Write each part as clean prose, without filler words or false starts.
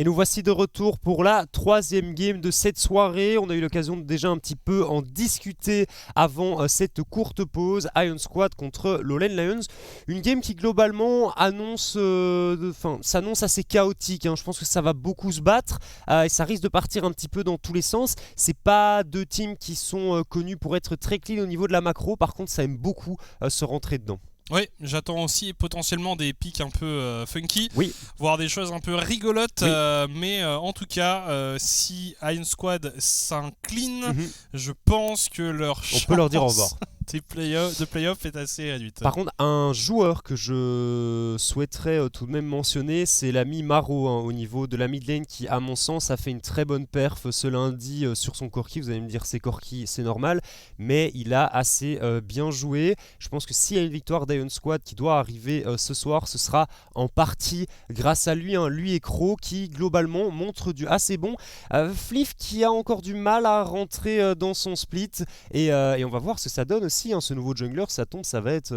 Et nous voici de retour pour la troisième game de cette soirée. On a eu l'occasion de déjà un petit peu en discuter avant cette courte pause. Iron Squad contre Lowland Lions. Une game qui globalement s'annonce assez chaotique. Je pense que ça va beaucoup se battre et ça risque de partir un petit peu dans tous les sens. C'est pas deux teams qui sont connus pour être très clean au niveau de la macro. Par contre, ça aime beaucoup se rentrer dedans. Oui, j'attends aussi potentiellement des pics un peu funky, voire des choses un peu rigolotes, mais en tout cas, si Iron Squad s'incline, je pense que leur chance on peut leur dire au revoir. de playoff est assez réduite. Par contre, un joueur que je souhaiterais tout de même mentionner, c'est l'ami Maro au niveau de la mid lane qui, à mon sens, a fait une très bonne perf ce lundi sur son Corki. Vous allez me dire c'est Corki, c'est normal, mais il a assez bien joué. Je pense que s'il y a une victoire d'Iron Squad qui doit arriver ce soir, ce sera en partie grâce à lui, lui et Crow qui globalement montrent du assez bon. Fliff qui a encore du mal à rentrer dans son split et on va voir ce que ça donne aussi. Ce nouveau jungler, ça tombe, ça va être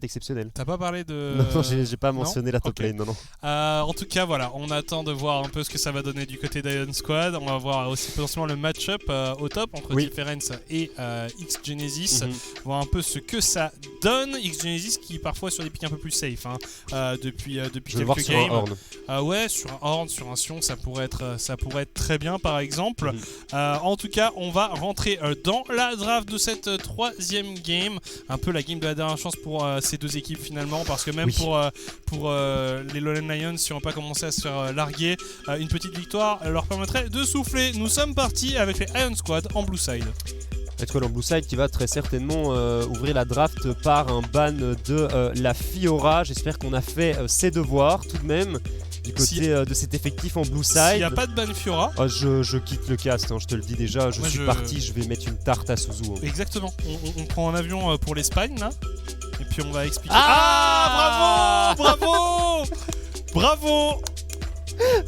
exceptionnel. T'as pas parlé de... Non, j'ai pas mentionné la top lane, non. En tout cas, voilà, on attend de voir un peu ce que ça va donner du côté d'Iron Squad. On va voir aussi potentiellement le match-up au top entre Difference et X-Genesis. Voir un peu ce que ça donne. X-Genesis qui parfois sur des pics un peu plus safe depuis quelques games. Sur un Horn, sur un Sion, ça pourrait être très bien par exemple. En tout cas, on va rentrer dans la draft de cette troisième game, un peu la game de la dernière chance pour ces deux équipes finalement, parce que même pour les Lowland Lions, si on va pas commencer à se faire larguer, une petite victoire leur permettrait de souffler. Nous sommes partis avec les Iron Squad en blue side. En blue side qui va très certainement ouvrir la draft par un ban de la Fiora. J'espère qu'on a fait ses devoirs tout de même du côté de cet effectif en blue side. S'il n'y a pas de ban Fiora, je quitte le cast, je te le dis déjà. Je suis parti, je vais mettre une tarte à Suzu. Exactement, on prend un avion pour l'Espagne là, et puis on va expliquer. Bravo.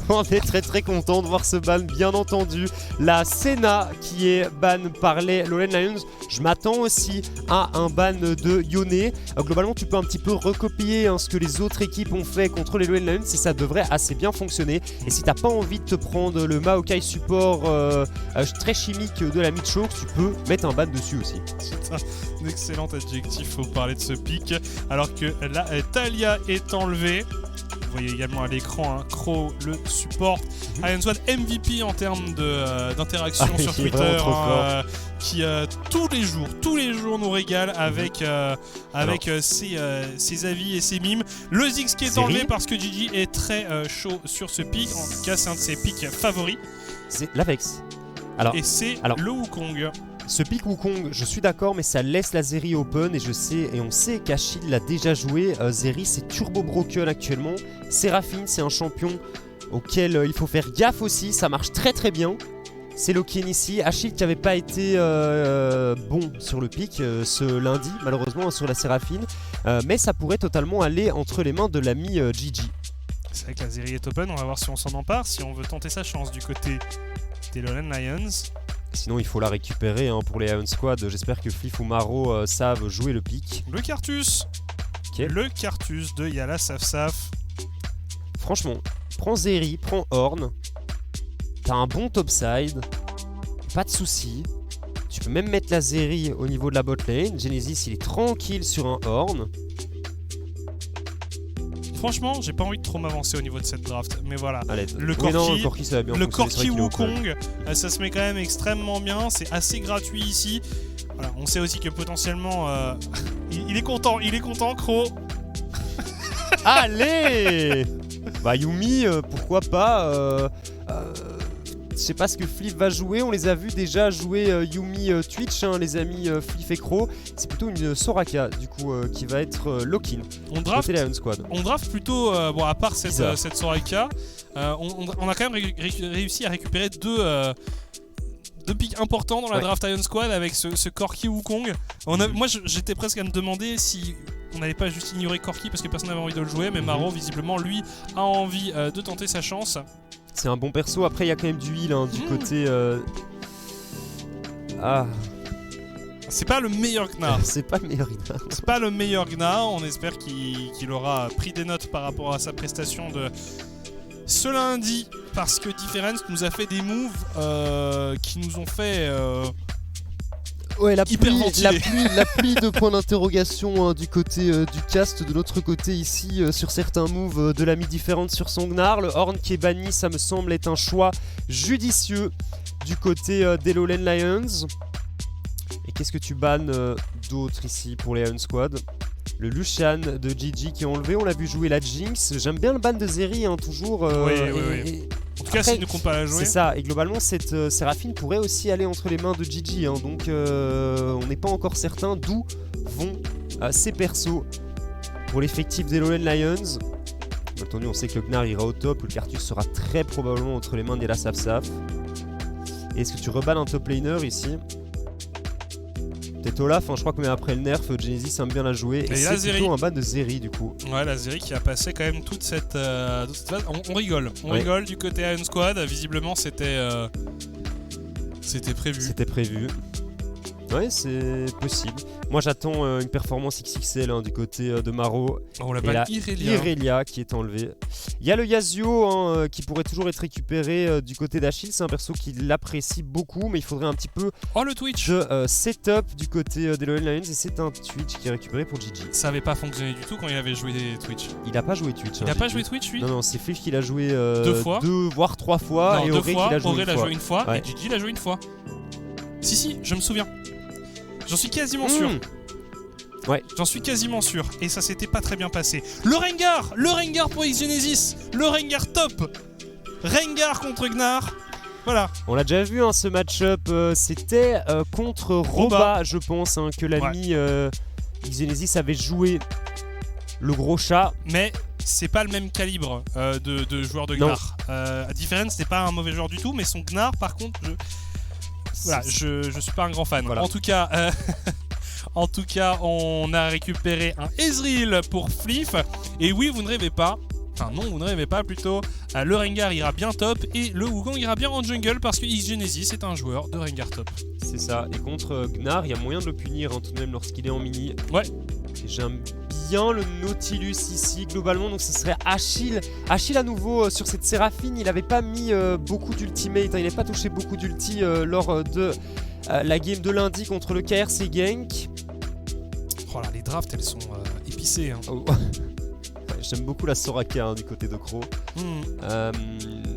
On est très très content de voir ce ban, bien entendu. La Senna qui est ban par les Lowland Lions. Je m'attends aussi à un ban de Yone. Globalement, tu peux un petit peu recopier ce que les autres équipes ont fait contre les Lowland Lions et ça devrait assez bien fonctionner. Et si t'as pas envie de te prendre le Maokai support très chimique de la Micho, tu peux mettre un ban dessus aussi. C'est un excellent adjectif pour parler de ce pic. Alors que la Talia est enlevée. Vous voyez également à l'écran Crow le support. Iron Squad MVP en termes d'interaction sur Twitter, qui tous les jours nous régale avec ses avis et ses mimes. Le Ziggs qui est enlevé parce que Gigi est très chaud sur ce pic. En tout cas, c'est un de ses pics favoris. C'est l'Avex. Le Wukong. Ce pick Wukong, je suis d'accord, mais ça laisse la Zeri open et on sait qu'Achille l'a déjà joué. Zeri, c'est turbo broken actuellement. Seraphine, c'est un champion auquel il faut faire gaffe aussi. Ça marche très très bien. C'est lock-in ici. Achille qui n'avait pas été bon sur le pick ce lundi, malheureusement, sur la Seraphine. Mais ça pourrait totalement aller entre les mains de l'ami Gigi. C'est vrai que la Zeri est open. On va voir si on s'en empare, si on veut tenter sa chance du côté des Lowland Lions. Sinon, il faut la récupérer pour les Iron Squad. J'espère que Fliff ou Maro savent jouer le pick. Le Cartus. Le Cartus de Yala Saf. Franchement, prends Zeri, prends Horn. T'as un bon topside. Pas de soucis. Tu peux même mettre la Zeri au niveau de la bot lane. Genesis, il est tranquille sur un Horn. Franchement, j'ai pas envie de trop m'avancer au niveau de cette draft, mais voilà. Allez, le Corki Wukong, ça se met quand même extrêmement bien, c'est assez gratuit ici. Voilà, on sait aussi que potentiellement, il est content, Crow. Allez. Yumi, pourquoi pas. Je sais pas ce que Fliff va jouer, on les a vus déjà jouer Yumi Twitch, les amis Fliff et Crow. C'est plutôt une Soraka du coup qui va être lock-in. On draft plutôt, à part cette Soraka, on a quand même réussi à récupérer deux pics importants dans la draft Iron Squad avec ce Corki Wukong. Moi j'étais presque à me demander si on n'allait pas juste ignorer Corki parce que personne n'avait envie de le jouer, mais Maro visiblement lui a envie de tenter sa chance. C'est un bon perso, après il y a quand même du heal du côté... C'est pas le meilleur Gnar. C'est pas le meilleur Gnar. C'est pas le meilleur Gnar, on espère qu'il aura pris des notes par rapport à sa prestation de ce lundi parce que Difference nous a fait des moves qui nous ont fait Ouais, la hyperventiler. pluie de points d'interrogation du côté du cast. De l'autre côté ici, sur certains moves de l'ami Difference sur son Gnar. Le Horn qui est banni, ça me semble être un choix judicieux du côté des Lowland Lions. Et qu'est-ce que tu bannes d'autre ici pour les Iron Squad? Le Lucian de Gigi qui est enlevé, on l'a vu jouer la Jinx. J'aime bien le ban de Zeri, hein, toujours. Oui. En tout cas, s'il ne compte pas la jouer. C'est ça, et globalement, cette Séraphine pourrait aussi aller entre les mains de Gigi. Hein, donc, on n'est pas encore certain d'où vont ces persos pour l'effectif des Lowland Lions. Bien entendu, on sait que le Gnar ira au top, le Cartus sera très probablement entre les mains des Saf. Et est-ce que tu reballes un top laner ici? Peut-être Olaf, hein, je crois que même après le nerf, Genesis aime bien la jouer. Et c'est plutôt un ban de Zeri du coup. Ouais, la Zeri qui a passé quand même toute cette phase. On rigole. On rigole du côté Iron Squad. Visiblement, c'était prévu. C'était prévu. Ouais, c'est possible. Moi, j'attends une performance XXL du côté de Maro. On l'a pas Irelia qui est enlevé. Il y a le Yasuo qui pourrait toujours être récupéré du côté d'Achille. C'est un perso qui l'apprécie beaucoup, mais il faudrait un petit peu le Twitch de setup du côté des Lowland Lions. Et c'est un Twitch qui est récupéré pour Gigi. Ça avait pas fonctionné du tout quand il avait joué Twitch. Il a pas joué Twitch. Il a pas joué Twitch, lui? Non, c'est Flif qui l'a joué 2 fois. 2 voire 3 fois. Non, et Auré qui l'a joué une fois. Ouais. Et Gigi l'a joué une fois. Si, je me souviens. J'en suis quasiment sûr. Ouais. J'en suis quasiment sûr. Et ça s'était pas très bien passé. Le Rengar pour X-Genesis. Le Rengar top. Rengar contre Gnar. Voilà. On l'a déjà vu, ce match-up. C'était contre Roba, je pense, que l'ami X-Genesis avait joué le gros chat. Mais c'est pas le même calibre de joueur de Gnar. Difference, c'est pas un mauvais joueur du tout. Mais son Gnar, par contre, je suis pas un grand fan. Voilà. En tout cas, on a récupéré un Ezreal pour Flif. Et oui, vous ne rêvez pas. Enfin non, vous ne rêvez pas plutôt. Le Rengar ira bien top et le Wukong ira bien en jungle parce que X-Genesis est un joueur de Rengar top. C'est ça. Et contre Gnar, il y a moyen de le punir tout de même lorsqu'il est en mini. Ouais. Et j'aime bien le Nautilus ici globalement, donc ce serait Achille. Achille à nouveau sur cette Séraphine, il avait pas mis beaucoup d'ultimate, il n'avait pas touché beaucoup d'ulti lors de la game de lundi contre le KRC Genk. Oh là, les drafts elles sont épicées. Oh. J'aime beaucoup la Soraka du côté de Crow.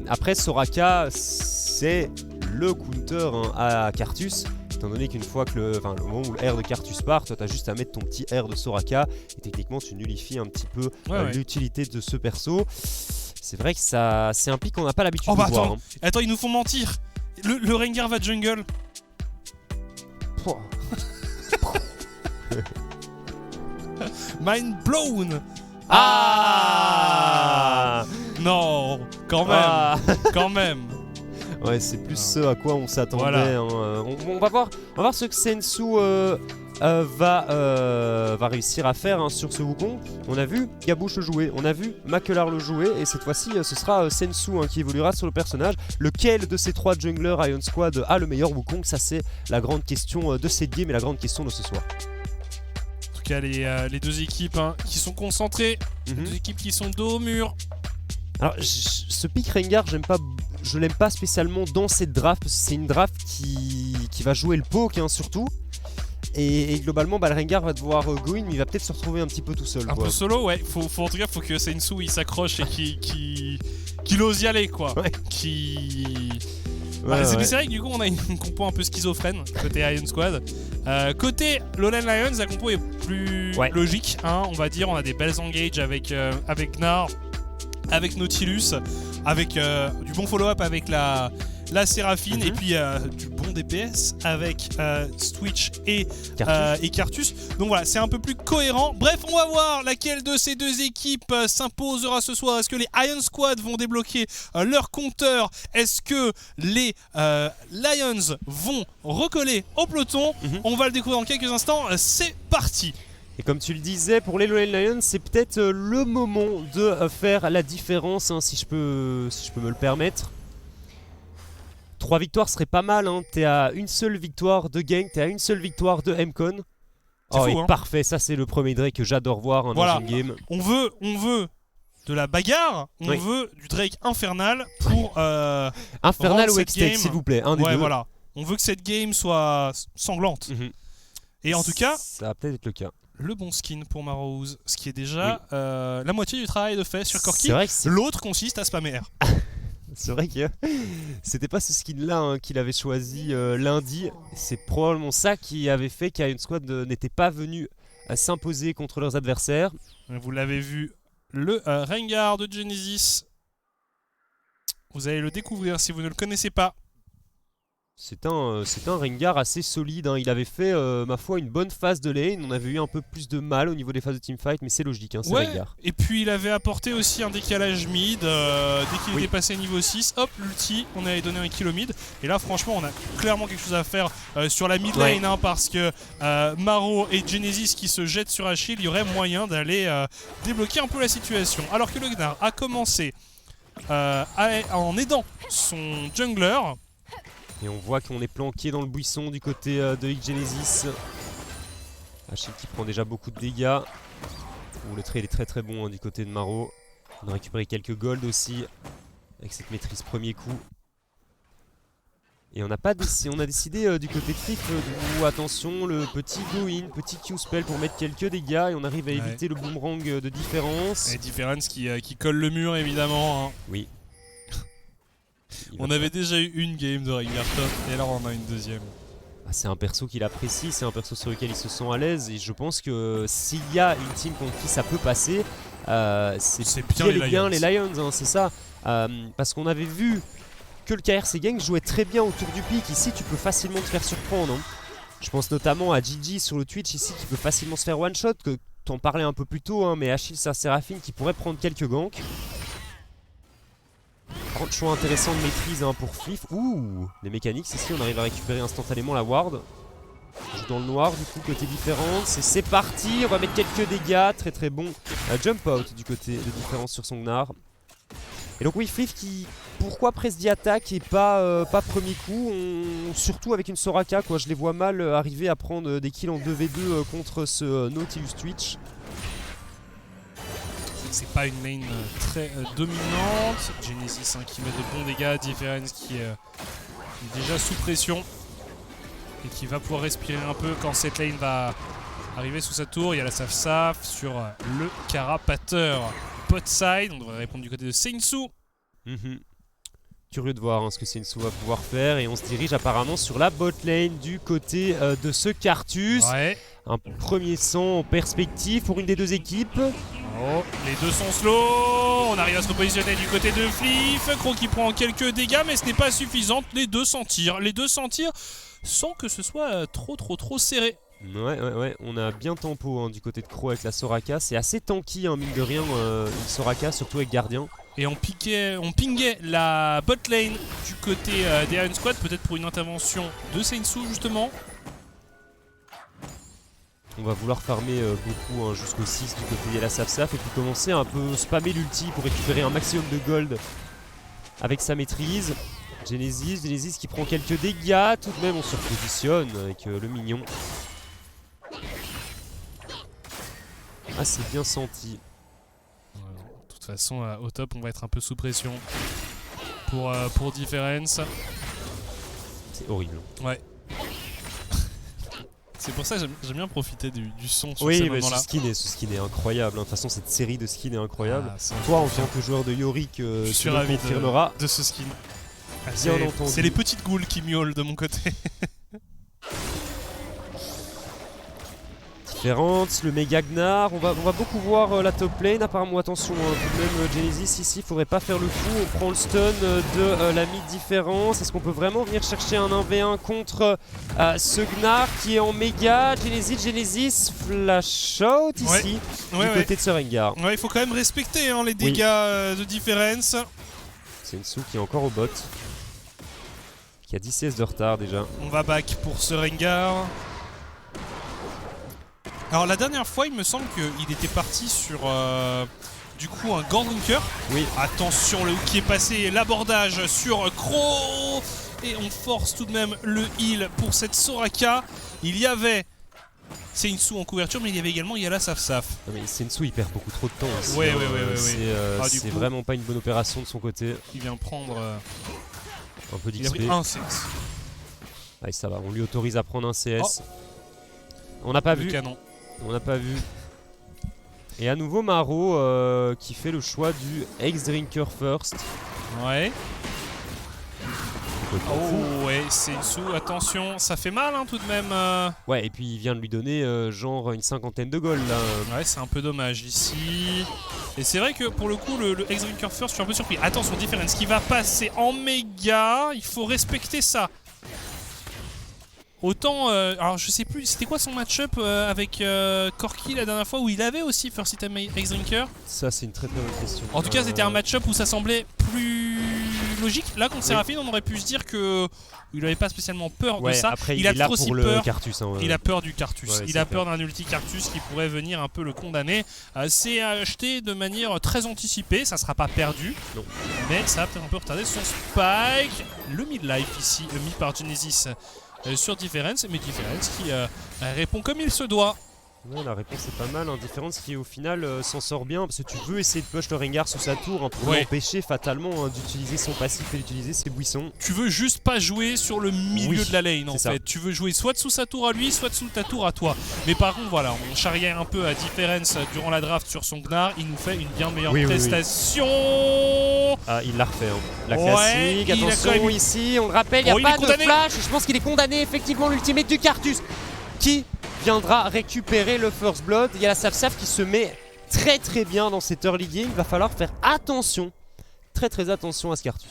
Après Soraka, c'est le counter à Cartus. Étant donné qu'une fois que le moment où le R de Cartus part, toi t'as juste à mettre ton petit R de Soraka et techniquement tu nullifies un petit peu l'utilité de ce perso. C'est vrai que c'est un pic qu'on n'a pas l'habitude de voir. Attends, ils nous font mentir. Le Rengar va jungle. Mind blown. Non, quand même. Ouais, c'est plus ce à quoi on s'attendait. Voilà. On va voir ce que Sensu va réussir à faire sur ce Wukong. On a vu Gabouche le jouer, on a vu Makelar le jouer, et cette fois-ci ce sera Sensu qui évoluera sur le personnage. Lequel de ces 3 junglers Iron Squad a le meilleur Wukong? Ça c'est la grande question de cette game et la grande question de ce soir. En tout cas les deux équipes qui sont concentrées, les deux équipes qui sont dos au mur. Alors ce pick Rengar, je l'aime pas spécialement dans cette draft parce que c'est une draft qui va jouer le poke surtout. Et globalement, le Rengar va devoir go in, mais il va peut-être se retrouver un petit peu tout seul. Un peu solo, ouais. En tout cas, faut que Sensu il s'accroche et qu'il ose y aller, quoi. Ouais. C'est vrai que du coup, on a une compo un peu schizophrène côté Iron Squad. Côté Lowland Lions, la compo est plus logique, on va dire. On a des belles engages avec Gnar, avec Nautilus, avec du bon follow-up avec la Séraphine, et puis du bon DPS avec Twitch et Cartus. Donc voilà, c'est un peu plus cohérent. Bref, on va voir laquelle de ces deux équipes s'imposera ce soir. Est-ce que les Iron Squad vont débloquer leur compteur? Est-ce que les Lions vont recoller au peloton? On va le découvrir dans quelques instants. C'est parti. Et comme tu le disais, pour les Lowland Lions, c'est peut-être le moment de faire la différence, si je peux me le permettre. 3 victoires serait pas mal, t'es à une seule victoire de Genk, t'es à une seule victoire de MCon. C'est fou, parfait, ça c'est le premier Drake que j'adore voir dans une game. On veut de la bagarre, on veut du Drake infernal pour infernal ou Hextech s'il vous plaît, un des deux. Voilà. On veut que cette game soit sanglante. Et en tout cas, ça va peut-être être le cas. Le bon skin pour Marrows, ce qui est déjà la moitié du travail de fait sur Corki. L'autre consiste à spammer R. C'est vrai que c'était pas ce skin-là qu'il avait choisi lundi. C'est probablement ça qui avait fait qu'Iron Squad n'était pas venu s'imposer contre leurs adversaires. Vous l'avez vu, le Rengar de Genesis. Vous allez le découvrir si vous ne le connaissez pas. C'est un Rengar assez solide, hein. Il avait fait, ma foi, une bonne phase de lane. On avait eu un peu plus de mal au niveau des phases de teamfight, mais c'est logique, hein, c'est Rengar. Et puis il avait apporté aussi un décalage mid. Dès qu'il était passé niveau 6, hop, l'ulti, on avait donné un kill au mid. Et là, franchement, on a clairement quelque chose à faire sur la mid lane, hein, parce que Maro et Genesis qui se jettent sur Achille, il y aurait moyen d'aller débloquer un peu la situation. Alors que le Gnar a commencé en aidant son jungler. Et on voit qu'on est planqué dans le buisson du côté de Genesis. Achille qui prend déjà beaucoup de dégâts. Le trade est très très bon, hein, du côté de Maro. On a récupéré quelques gold aussi avec cette maîtrise premier coup. Et on a décidé du côté de Fif, attention, le petit go-in, petit Q-spell pour mettre quelques dégâts. Et on arrive à éviter le boomerang de différence. Et différence qui colle le mur évidemment, hein. Oui. On avait déjà eu une game de Rengar top et là on en a une deuxième. C'est un perso qu'il apprécie, c'est un perso sur lequel il se sent à l'aise et je pense que s'il y a une team contre qui ça peut passer, c'est bien les Lions, hein, c'est ça. Parce qu'on avait vu que le KRC Gang jouait très bien autour du pic. Ici tu peux facilement te faire surprendre, hein. Je pense notamment à Gigi sur le Twitch ici qui peut facilement se faire one shot, que t'en parlais un peu plus tôt, hein, mais Achille Saint-Séraphine qui pourrait prendre quelques ganks. Choix intéressant de maîtrise, hein, pour Fif. Ouh, les mécaniques ici, on arrive à récupérer instantanément la ward. On joue dans le noir du coup côté différence. Et c'est parti, on va mettre quelques dégâts. Très très bon jump out du côté de différence sur son Gnar. Et donc oui, Fif qui, pourquoi presse d'attaque et pas premier coup, surtout avec une Soraka quoi. Je les vois mal arriver à prendre des kills en 2v2 contre ce Nautilus Twitch. C'est pas une lane très dominante. Genesis, hein, qui met de bons dégâts. Difference qui est déjà sous pression et qui va pouvoir respirer un peu quand cette lane va arriver sous sa tour. Il y a la saf sur le carapateur pot side. On devrait répondre du côté de Seinsu. Curieux de voir, hein, ce que Seinsu va pouvoir faire. Et on se dirige apparemment sur la bot lane du côté de ce Carthus. Un premier sang en perspective pour une des deux équipes. Oh, les deux sont slow. On arrive à se repositionner du côté de Fif. Croc qui prend quelques dégâts, mais ce n'est pas suffisant. Les deux s'en tirent sans que ce soit trop serré. Ouais, on a bien tempo, hein, du côté de Croc avec la Soraka. C'est assez tanky, hein, mine de rien, une Soraka, surtout avec Gardien. Et on pingait la bot lane du côté des Iron Squad, peut-être pour une intervention de Seinsu justement. On va vouloir farmer beaucoup, hein, jusqu'au 6 du côté de la Saf et puis commencer à un peu spammer l'ulti pour récupérer un maximum de gold avec sa maîtrise. Genesis qui prend quelques dégâts, tout de même on se repositionne avec le mignon. Ah, c'est bien senti. De toute façon, au top, on va être un peu sous pression pour Difference. C'est horrible. Ouais. C'est pour ça que j'aime bien profiter du son sur ces moments-là. moments-là. Oui, ce skin est incroyable. De toute façon, cette série de skins est incroyable. Toi, en tant que joueur de Yorick, je suis ravi de ce skin. C'est les petites goules qui miaulent de mon côté. Le méga Gnar, on va beaucoup voir la top lane. Apparemment, attention, tout de même Genesis ici, faudrait pas faire le fou. On prend le stun de la mid différence. Est-ce qu'on peut vraiment venir chercher un 1v1 contre ce Gnar qui est en méga? Genesis flash out ici du côté de ce Rengar. Ouais, il faut quand même respecter, hein, les dégâts de Difference. Seinsu qui est encore au bot, qui a 10 CS de retard déjà. On va back pour ce Rengar. Alors la dernière fois, il me semble qu'il était parti sur du coup un Gordlinker. Oui. Attention, le hook qui est passé, l'abordage sur Croc. Et on force tout de même le heal pour cette Soraka. Il y avait Seinsou en couverture, mais il y avait également Yala Saf. Mais Seinsou il perd beaucoup trop de temps aussi. Ouais. C'est vraiment pas une bonne opération de son côté. Il vient prendre un peu d'XP. Il a pris un CS. Ouais, ça va, on lui autorise à prendre un CS. On n'a pas vu. Canon. On n'a pas vu. Et à nouveau Maro qui fait le choix du X-Drinker first. Ouais. Oh ouais, Seinsou, attention, ça fait mal tout de même. Ouais, et puis il vient de lui donner genre une cinquantaine de goals là. Ouais, c'est un peu dommage ici. Et c'est vrai que pour le coup, le X-Drinker first, je suis un peu surpris. Attention, Difference qui va passer en méga, il faut respecter ça. Autant, alors je sais plus, c'était quoi son match-up avec Corki la dernière fois où il avait aussi First Item X-Drinker? Ça c'est une très bonne question. En tout cas c'était un match-up où ça semblait plus logique. Là contre Seraphine on aurait pu se dire que il avait pas spécialement peur de ça. Après, il a trop aussi peur. Cartus, hein, il a peur du Cartus. Ouais, il a peur d'un ulti Cartus qui pourrait venir un peu le condamner. C'est acheté de manière très anticipée, ça sera pas perdu. Non. Mais ça va peut-être un peu retarder son spike. Le mid-life ici, mis par Genesis. Sur Difference, mais Difference qui répond comme il se doit. Ouais, la réponse est pas mal, Difference qui au final s'en sort bien parce que tu veux essayer de push le Rengar sous sa tour pour l'empêcher fatalement d'utiliser son passif et d'utiliser ses buissons. Tu veux juste pas jouer sur le milieu de la lane en fait. Tu veux jouer soit sous sa tour à lui, soit sous ta tour à toi. Mais par contre voilà, on charrière un peu à Difference durant la draft sur son Gnar, il nous fait une bien meilleure prestation. Ah, il l'a refait, la classique, attention ici, on le rappelle, il n'y a pas de flash, et je pense qu'il est condamné effectivement l'ultimate du Cartus qui viendra récupérer le First Blood. Il y a la Saf qui se met très bien dans cette early game, il va falloir faire attention, très attention à ce Cartus.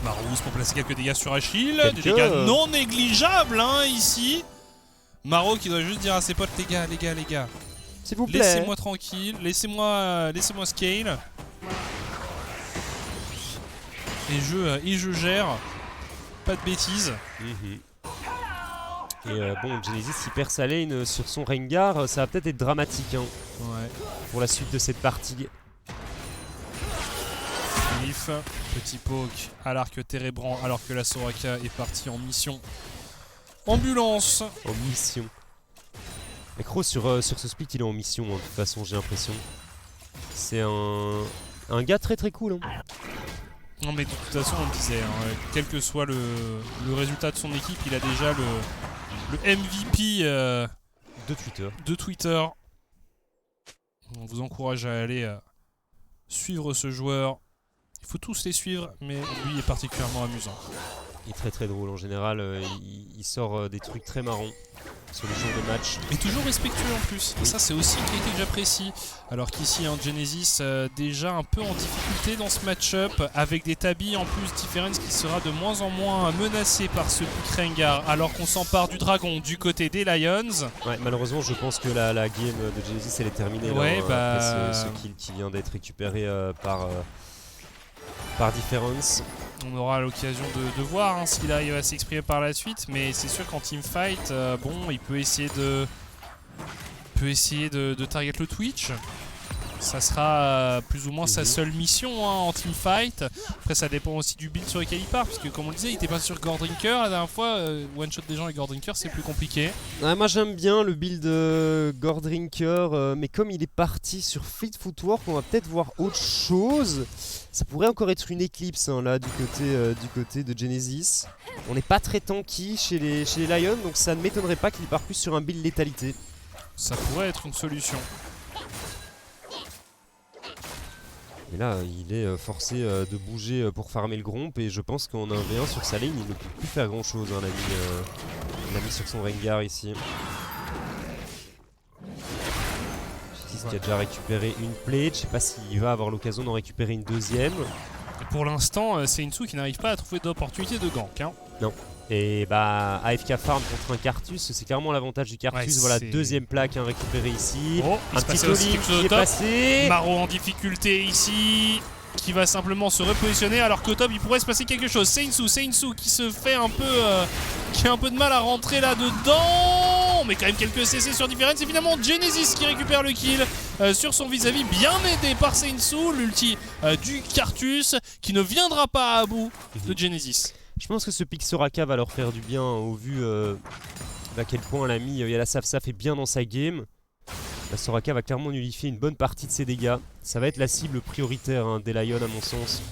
Marousse pour placer quelques dégâts sur Achille, des dégâts non négligeables ici. Maro qui doit juste dire à ses potes, les gars, s'il vous plaît, laissez-moi tranquille, laissez-moi scale. Et je gère, pas de bêtises. Et bon, Genesis il perd sa lane sur son Rengar, ça va peut-être être dramatique pour la suite de cette partie. Petit poke à l'arc Térébrant alors que la Soraka est partie en mission ambulance. En mission. Et Crow sur ce split il est en mission de toute façon, j'ai l'impression. C'est un gars très cool. Non mais de toute façon on le disait, quel que soit le résultat de son équipe, il a déjà le MVP de Twitter. On vous encourage à aller suivre ce joueur. Il faut tous les suivre, mais lui est particulièrement amusant. Il est très drôle en général, il sort des trucs très marrants sur les jours de match. Et toujours respectueux en plus, et ça c'est aussi une qualité que j'apprécie. Alors qu'ici Genesis déjà un peu en difficulté dans ce match-up, avec des tabis en plus, Difference qui sera de moins en moins menacé par ce pick Rengar, alors qu'on s'empare du dragon du côté des Lions. Ouais, malheureusement je pense que la game de Genesis elle est terminée après ce kill qui vient d'être récupéré par Difference. On aura l'occasion de voir s'il arrive à s'exprimer par la suite, mais c'est sûr qu'en teamfight, bon, il peut essayer de target le Twitch. Ça sera plus ou moins sa seule mission en teamfight. Après ça dépend aussi du build sur lequel il part, parce que comme on le disait, il était pas sur Gordrinker la dernière fois, one shot des gens avec Gordrinker c'est plus compliqué. Ouais, moi j'aime bien le build Gordrinker, mais comme il est parti sur Fleet Footwork, on va peut-être voir autre chose. Ça pourrait encore être une Eclipse là du côté de Genesis. On n'est pas très tanky chez les Lions, donc ça ne m'étonnerait pas qu'il parte plus sur un build létalité. Ça pourrait être une solution. Et là, il est forcé de bouger pour farmer le Gromp, et je pense qu'en 1v1 sur sa lane, il ne peut plus faire grand chose. On l'a mis sur son Rengar ici. Qui a déjà récupéré une plate, je sais pas s'il va avoir l'occasion d'en récupérer une deuxième. Et pour l'instant, c'est Seinsou qui n'arrive pas à trouver d'opportunité de gank. Non. Et bah AFK farm contre un Cartus, c'est clairement l'avantage du Cartus. Voilà, deuxième plaque récupérée ici. Un petit Oli qui est passé. Maro en difficulté ici, qui va simplement se repositionner, alors qu'au top il pourrait se passer quelque chose. Seinsou qui se fait un peu qui a un peu de mal à rentrer là-dedans, mais quand même quelques CC sur Difference. C'est finalement Genesis qui récupère le kill sur son vis-à-vis, bien aidé par Seinsou, l'ulti du Cartus qui ne viendra pas à bout de Genesis. Je pense que ce pick Soraka va leur faire du bien au vu à quel point l'ami Yala Safsaf est bien dans sa game. La Soraka va clairement nullifier une bonne partie de ses dégâts. Ça va être la cible prioritaire hein, des Lions à mon sens.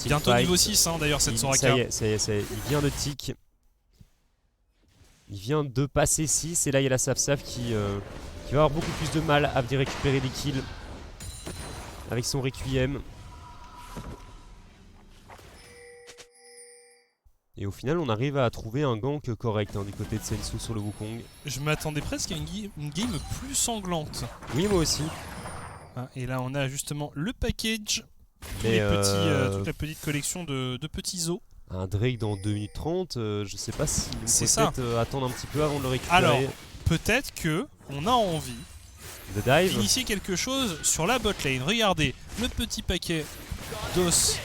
Bientôt niveau 6 hein, d'ailleurs cette Soraka. Ça y est, il vient de tick. Il vient de passer 6 et là il y a la Safsaf qui va avoir beaucoup plus de mal à venir récupérer des kills avec son Requiem. Et au final on arrive à trouver un gank correct hein, du côté de Sensu sur le Wukong. Je m'attendais presque à une game plus sanglante. Oui moi aussi. Et là on a justement le package. Toute la petite collection de petits os. Un Drake dans 2 minutes 30, je sais pas si on peut peut-être attendre un petit peu avant de le récupérer. Alors, peut-être que on a envie d'initier quelque chose sur la botlane. Regardez, le petit paquet d'os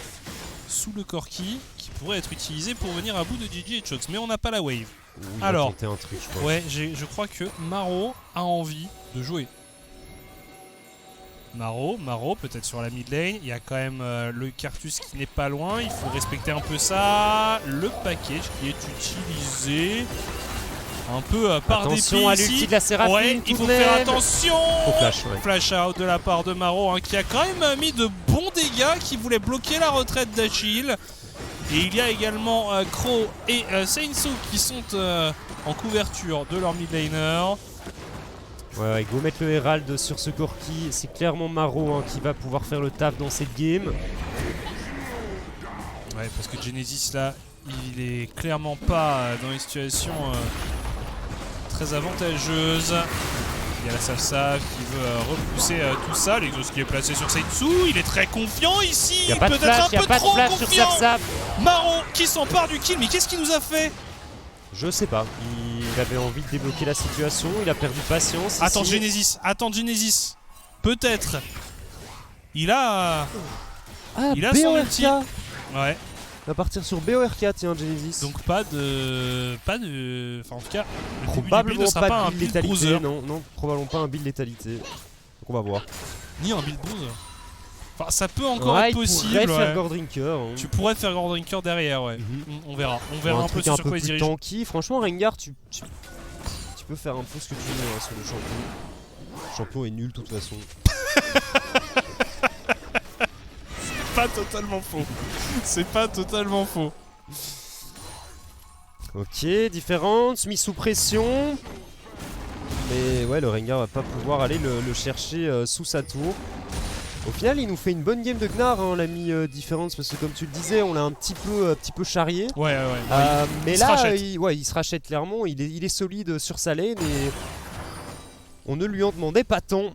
sous le Corki qui pourrait être utilisé pour venir à bout de GG et Chokes, mais on n'a pas la wave. Alors, un truc, je crois. Ouais, je crois que Maro a envie de jouer. Maro peut-être sur la mid lane, il y a quand même le Cartus qui n'est pas loin, il faut respecter un peu ça. Le package qui est utilisé un peu par dépit ici. Attention à l'ulti de la Séraphine, ouais, il faut faire attention. Flash out de la part de Maro hein, qui a quand même mis de bons dégâts, qui voulait bloquer la retraite d'Achille. Et il y a également Crow et Seinsu qui sont en couverture de leur mid laner. Ouais, go mettre le Herald sur ce Corki, c'est clairement Maro hein, qui va pouvoir faire le taf dans cette game. Ouais, parce que Genesis là, il est clairement pas dans une situation très avantageuse. Il y a la Safsaf qui veut repousser tout ça. L'exhaust qui est placé sur Seinsu, il est très confiant ici. Il y a pas de flash, il y a pas de flash sur Safsaf. Maro qui s'empare du kill, mais qu'est-ce qu'il nous a fait? Je sais pas, il avait envie de débloquer la situation, il a perdu patience. Attends Genesis, peut-être. Il a son ulti. Ouais. Il va partir sur BORK, tiens Genesis. Donc pas de... Enfin en tout cas, probablement ne sera pas un build build létalité. bruiser. Non, probablement pas un build létalité. Donc on va voir. Ni un build bruiser. Enfin, ça peut encore être possible. Tu pourrais faire Gordrinker. Hein. Tu pourrais faire Gordrinker derrière, ouais. On verra un peu sur quoi il se dirige. Tanky. Franchement, Rengar, tu peux faire un peu ce que tu veux hein, sur le champion. Le champion est nul de toute façon. C'est pas totalement faux. Ok, différente, mis sous pression. Mais ouais, le Rengar va pas pouvoir aller le chercher sous sa tour. Au final, il nous fait une bonne game de Gnar, hein, l'ami Difference, parce que comme tu le disais, on l'a un petit peu charrié. Ouais. Mais là, il se rachète clairement, il est solide sur sa lane et on ne lui en demandait pas tant.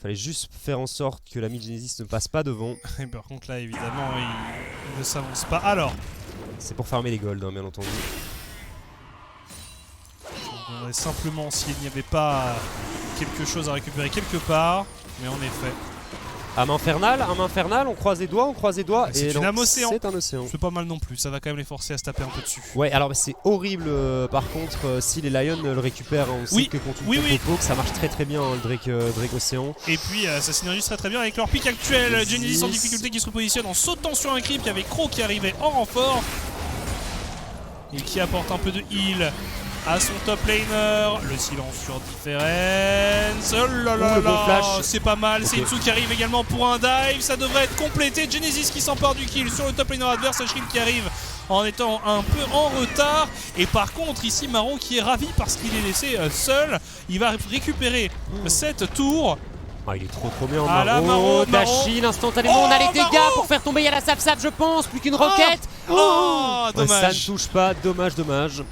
Fallait juste faire en sorte que l'ami Genesis ne passe pas devant. Et par contre là, évidemment, il ne s'avance pas. Alors, c'est pour farmer les golds, hein, bien entendu. Je me demandais simplement s'il n'y avait pas quelque chose à récupérer quelque part, mais en effet. Âme infernale, on croise les doigts, C'est une âme océan. C'est un océan. C'est pas mal non plus, ça va quand même les forcer à se taper un peu dessus. Ouais, alors c'est horrible par contre si les Lions le récupèrent, on sait que contre une Popo, que ça marche très bien hein, le Drake Océan. Et puis ça synergise très bien avec leur pick actuel. Genesis en difficulté qui se repositionne en sautant sur un creep, il y avait Crow qui arrivait en renfort et qui apporte un peu de heal à son top laner. Le silence sur Difference. Oh là là là, c'est pas mal. Okay. Seinsu qui arrive également pour un dive. Ça devrait être complété. Genesis qui s'empare du kill sur le top laner adverse. Ashrill qui arrive en étant un peu en retard. Et par contre, ici, Maro qui est ravi parce qu'il est laissé seul. Il va récupérer cette tour. Ah, il est trop bien, Maro. Dashil instantanément. On a les dégâts pour faire tomber Yala Safsaf, je pense. Plus qu'une roquette. Dommage. Ça ne touche pas. Dommage.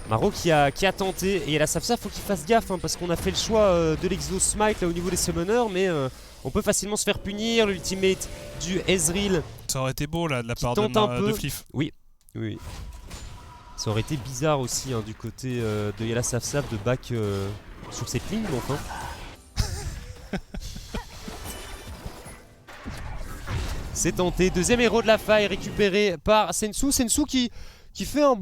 Maro qui a tenté, et la Safsaf faut qu'il fasse gaffe hein, parce qu'on a fait le choix de l'Exo Smite là au niveau des summoners, mais on peut facilement se faire punir. L'ultimate du Ezreal. Ça aurait été beau là de la part de Fliff. Oui. Ça aurait été bizarre aussi hein, du côté de Yala Safsaf de back sur cette ligne, mais enfin. C'est tenté. Deuxième héros de la faille récupéré par Sensu. Sensu qui fait un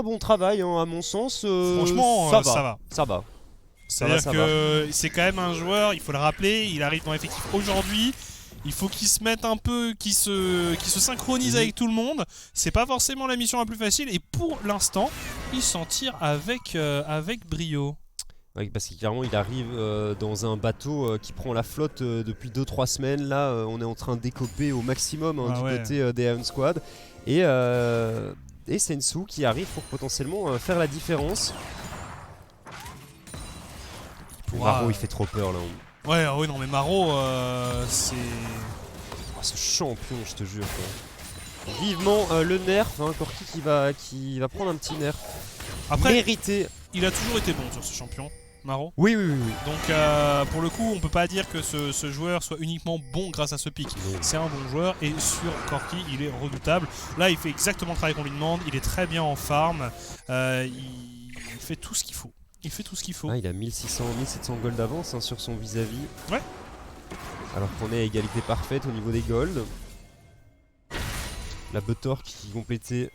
bon travail hein, à mon sens. Franchement, ça va. C'est-à-dire que c'est quand même un joueur, il faut le rappeler, il arrive dans l'effectif aujourd'hui. Il faut qu'ils se mettent un peu, qu'ils se synchronisent avec tout le monde. C'est pas forcément la mission la plus facile. Et pour l'instant, il s'en tire avec brio. Ouais, parce que clairement il arrive dans un bateau qui prend la flotte depuis 2-3 semaines. Là on est en train d'écoper au maximum du côté des Iron Squad. Et Sensu qui arrive pour potentiellement faire la différence. Maro il fait trop peur là. Ouais, oui, non mais Maro c'est... Oh, ce champion, je te jure quoi. Vivement le nerf, Corki qui va prendre un petit nerf. Après, mérité. Il a toujours été bon sur ce champion, Maro. Oui. Donc pour le coup, on peut pas dire que ce joueur soit uniquement bon grâce à ce pic. C'est un bon joueur et sur Corki, il est redoutable. Là, il fait exactement le travail qu'on lui demande. Il est très bien en farm. Il fait tout ce qu'il faut. Il fait tout ce qu'il faut. Il a 1600, 1700 gold d'avance sur son vis-à-vis. Ouais. Alors qu'on est à égalité parfaite au niveau des golds. La Butor qui est complétée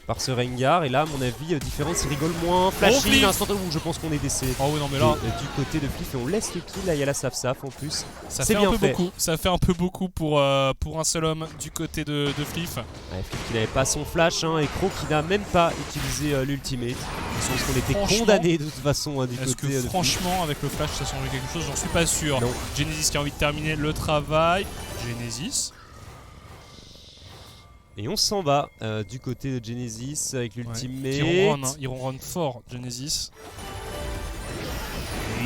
par ce Rengar. Et là, à mon avis, différence, il rigole moins. Flashing, instantanément, je pense qu'on est décès. Oh oui, non, mais là. Du côté de Flip, et on laisse le kill. Là, il y a la Saf en plus. Ça fait un peu beaucoup. Ça fait un peu beaucoup pour un seul homme du côté de Flip. Ouais, Flip qui n'avait pas son flash. Et Crow qui n'a même pas utilisé l'ultimate. Je pense qu'on était condamné de toute façon du côté de Flip. Franchement, avec le flash, ça changeait quelque chose. J'en suis pas sûr. Non. Genesis qui a envie de terminer le travail. Genesis. Et on s'en va du côté de Genesis avec l'ultimate. Il ronronne fort, Genesis.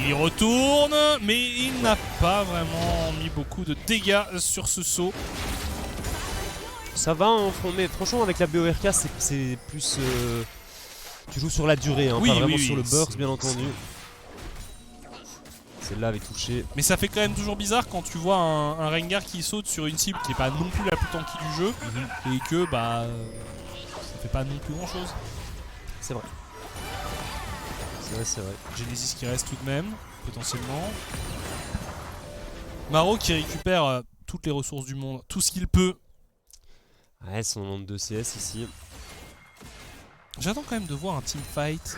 Il retourne, mais il n'a pas vraiment mis beaucoup de dégâts sur ce saut. Ça va, mais franchement avec la BORK c'est plus... tu joues sur la durée, pas vraiment sur le burst bien entendu. Celle-là avait touché. Mais ça fait quand même toujours bizarre quand tu vois un Rengar qui saute sur une cible qui est pas non plus la plus tanky du jeu et que ça fait pas non plus grand chose. C'est vrai. C'est vrai. Genesis qui reste tout de même, potentiellement. Maro qui récupère toutes les ressources du monde, tout ce qu'il peut. Ouais, son nombre de CS ici. J'attends quand même de voir un teamfight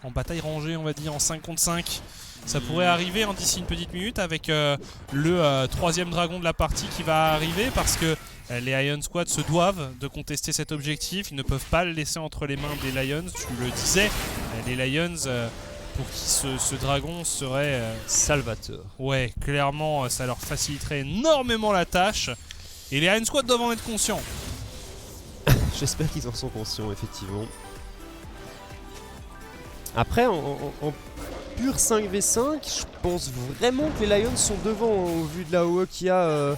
en bataille rangée, on va dire, en 5 contre 5. Ça pourrait arriver d'ici une petite minute avec le troisième dragon de la partie qui va arriver parce que les Iron Squad se doivent de contester cet objectif. Ils ne peuvent pas le laisser entre les mains des Lions. Tu le disais, les Lions, pour qui ce dragon serait... salvateur. Ouais, clairement, ça leur faciliterait énormément la tâche. Et les Iron Squad doivent en être conscients. J'espère qu'ils en sont conscients, effectivement. Après, en pur 5v5, je pense vraiment que les Lions sont devant au vu de la OE qu'il y a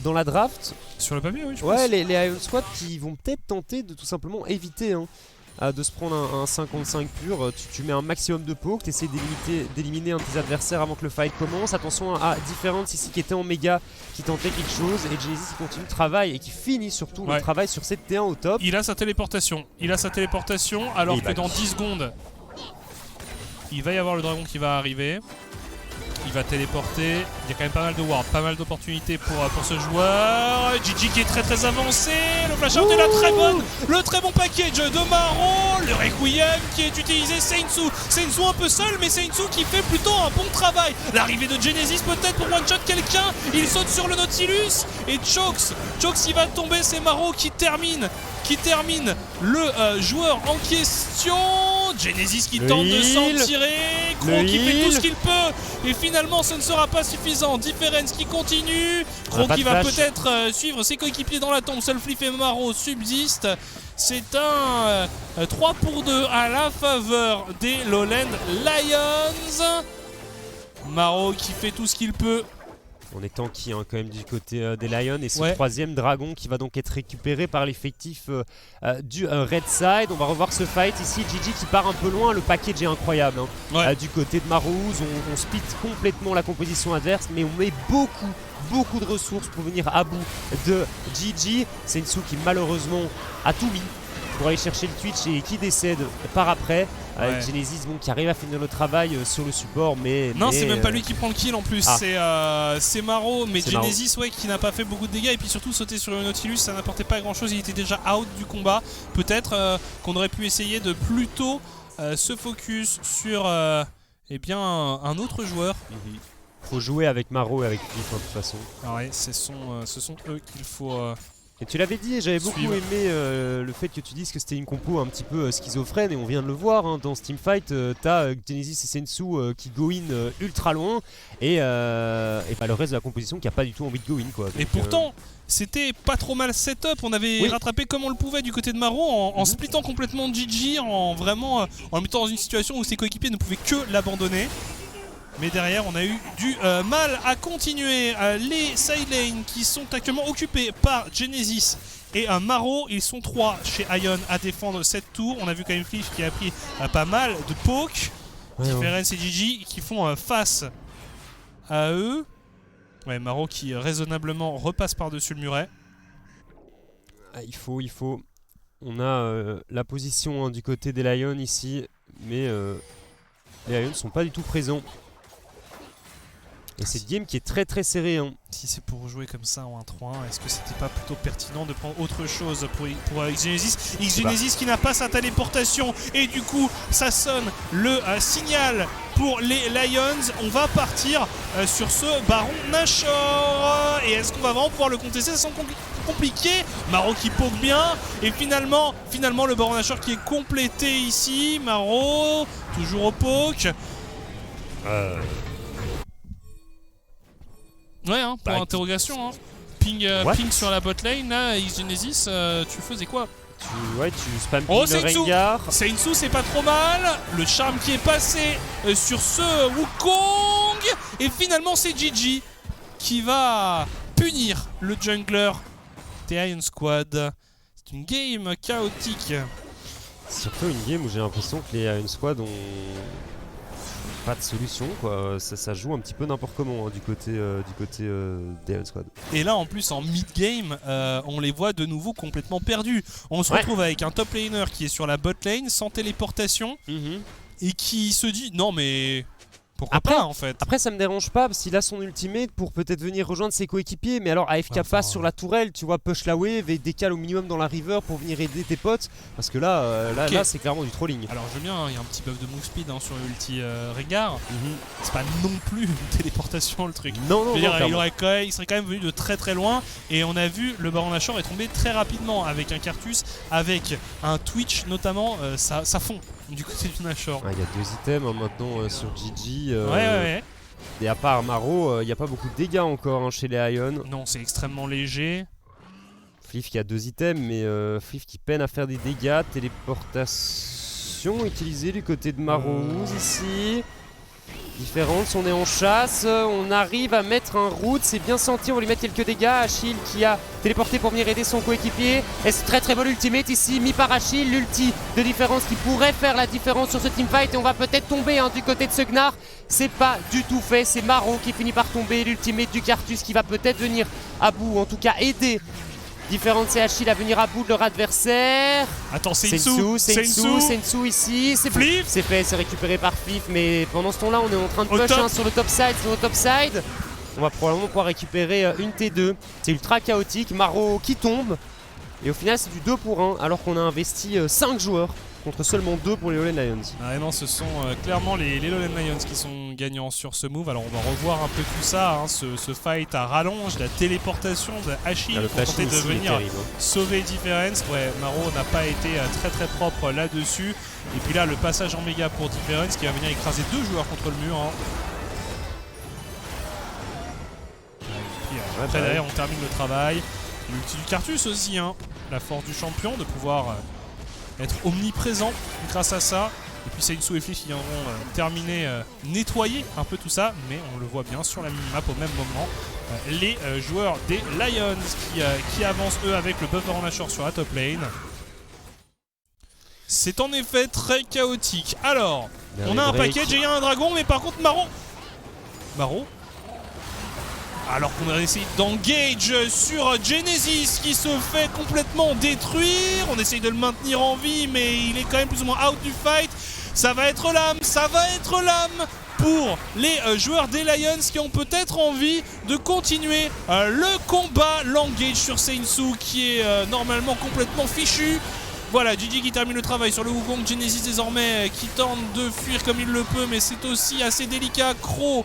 dans la draft. Sur le papier, oui, je pense. Ouais, les Iron Squad qui vont peut-être tenter de tout simplement éviter de se prendre un 55 pur. Tu mets un maximum de poke, tu essaies d'éliminer un de tes adversaires avant que le fight commence. Attention à Difference ici qui était en méga, qui tentait quelque chose. Et Genesis qui continue le travail et qui finit surtout le travail sur cette T1 au top. Il a sa téléportation. Alors que dans 10 secondes... il va y avoir le dragon qui va arriver. Il va téléporter. Il y a quand même pas mal de wards, pas mal d'opportunités pour ce joueur. Gigi qui est très très avancé. Le flash out est le très bon package de Maro. Le Requiem qui est utilisé. Sensu un peu seul, mais Sensu qui fait plutôt un bon travail. L'arrivée de Genesis peut-être pour one shot quelqu'un. Il saute sur le Nautilus. Et Chox il va tomber. C'est Maro qui termine le joueur en question. Genesis qui tente de s'en tirer. Crow qui fait tout ce qu'il peut. Et finalement ce ne sera pas suffisant. Difference qui continue. Crow qui va peut-être suivre ses coéquipiers dans la tombe. Seul Flip et Maro subsistent. C'est un 3 pour 2 à la faveur des Lowland Lions. Maro qui fait tout ce qu'il peut. On est tanky quand même du côté des Lions. Et ce troisième dragon qui va donc être récupéré par l'effectif du Red Side. On va revoir ce fight ici. Gigi qui part un peu loin. Le package est incroyable. Du côté de Marouz, on split complètement la composition adverse. Mais on met beaucoup de ressources pour venir à bout de Gigi. Sensu qui malheureusement a tout mis pour aller chercher le Twitch et qui décède par après. Genesis qui arrive à finir le travail sur le support, mais c'est même pas lui qui prend le kill en plus. C'est Maro, mais Genesis qui n'a pas fait beaucoup de dégâts et puis surtout sauter sur le Nautilus, ça n'apportait pas grand chose. Il était déjà out du combat. Peut-être qu'on aurait pu essayer de plutôt se focus sur un autre joueur. Faut jouer avec Maro et avec Cliff de toute façon. Ah ouais, ce sont eux qu'il faut... Et tu l'avais dit, j'avais beaucoup suivre. aimé le fait que tu dises que c'était une compo un petit peu schizophrène, et on vient de le voir hein, dans ce teamfight. T'as Genesis et Sensu qui go in ultra loin, et bah, le reste de la composition qui a pas du tout envie de go in quoi. Donc, Et pourtant, c'était pas trop mal setup, on avait rattrapé comme on le pouvait du côté de Maro en splittant complètement Gigi, en le mettant dans une situation où ses coéquipiers ne pouvaient que l'abandonner. Mais derrière, on a eu du mal à continuer. Les side lanes qui sont actuellement occupés par Genesis et Maro, ils sont 3 chez Ion à défendre cette tour. On a vu quand même Cliff qui a pris pas mal de poke. Difference et Gigi qui font face à eux. Ouais, Maro qui raisonnablement repasse par-dessus le muret. Ah, il faut. On a la position hein, du côté des Lions ici, mais les Lions ne sont pas du tout présents. Et c'est une game qui est très très serrée. Hein. Si c'est pour jouer comme ça en 1-3-1, est-ce que c'était pas plutôt pertinent de prendre autre chose pour Xgenesis? Xgenesis qui n'a pas sa téléportation et du coup ça sonne le signal pour les Lions. On va partir sur ce Baron Nashor. Et est-ce qu'on va vraiment pouvoir le contester? Ça semble compliqué. Maro qui poke bien. Et finalement le Baron Nashor qui est complété ici. Maro toujours au poke. Ouais, hein, pour interrogation. Hein. Ping sur la bot lane. Là, Xgenesis, tu faisais quoi? Tu spam oh, le Rengar. Sensu, c'est pas trop mal. Le charme qui est passé sur ce Wukong. Et finalement, c'est Gigi qui va punir le jungler des Iron Squad. C'est une game chaotique. C'est surtout une game où j'ai l'impression que les Iron Squad ont pas de solution quoi, ça joue un petit peu n'importe comment hein, du côté des Iron Squad. Et là en plus en mid-game, on les voit de nouveau complètement perdus. On se retrouve avec un top laner qui est sur la bot lane sans téléportation et qui se dit non mais pourquoi pas en fait. Après ça me dérange pas parce qu'il a son ultimate pour peut-être venir rejoindre ses coéquipiers, mais alors AFK passe sur la tourelle, tu vois, push la wave et décale au minimum dans la river pour venir aider tes potes, parce que là, là c'est clairement du trolling. Alors je veux bien, il y a un petit buff de move speed hein, sur l'ulti Rengar, c'est pas non plus une téléportation le truc. Non, il serait quand même venu de très très loin, et on a vu le Baron Nashor est tombé très rapidement avec un Cartus, avec un Twitch notamment, ça fond du côté du Nashor. Il y a 2 items hein, maintenant sur Gigi. Et à part Maro, il n'y a pas beaucoup de dégâts encore hein, chez les Ion. Non, c'est extrêmement léger. Fliff qui a 2 items, mais Fliff qui peine à faire des dégâts. Téléportation utilisée du côté de Maro ici. Différence, on est en chasse, on arrive à mettre un route, c'est bien senti, on va lui mettre quelques dégâts. Achille qui a téléporté pour venir aider son coéquipier. Et c'est très très bon ultimate ici, mis par Achille, l'ulti de différence qui pourrait faire la différence sur ce teamfight. Et on va peut-être tomber hein, du côté de ce Gnar. C'est pas du tout fait, c'est Maro qui finit par tomber, l'ultimate du Cartus qui va peut-être venir à bout, en tout cas aider Différence, c'est Achille à venir à bout de leur adversaire. Attends, Sensu ici. C'est Fliff. C'est fait, c'est récupéré par Fliff. Mais pendant ce temps-là, on est en train de push hein, sur le top side. On va probablement pouvoir récupérer une T2. C'est ultra chaotique. Maro qui tombe. Et au final, c'est du 2 pour 1. Alors qu'on a investi 5 joueurs contre seulement 2 pour les Lowland Lions. Ah non, ce sont clairement les Lowland Lions qui sont gagnants sur ce move. Alors on va revoir un peu tout ça, hein, ce fight à rallonge, la téléportation de Achille pour tenter de venir sauver Difference. Ouais, Maro n'a pas été très très propre là-dessus. Et puis là, le passage en méga pour Difference qui va venir écraser 2 joueurs contre le mur. Hein. Et puis, après derrière, on termine le travail. L'ulti du Cartus aussi, hein. La force du champion de pouvoir... être omniprésent grâce à ça. Et puis Sensu et Fliff qui viendront terminer, nettoyer un peu tout ça. Mais on le voit bien sur la minimap au même moment. Les joueurs des Lions qui avancent eux avec le buffer en Nashor sur la top lane. C'est en effet très chaotique. Alors, on a un package et il y a un dragon. Mais par contre Maro alors qu'on a essayé d'engage sur Genesis qui se fait complètement détruire. On essaye de le maintenir en vie, mais il est quand même plus ou moins out du fight. Ça va être l'âme pour les joueurs des Lions qui ont peut-être envie de continuer le combat. L'engage sur Sensu qui est normalement complètement fichu. Voilà, Gigi qui termine le travail sur le Wukong. Genesis désormais qui tente de fuir comme il le peut, mais c'est aussi assez délicat. Crow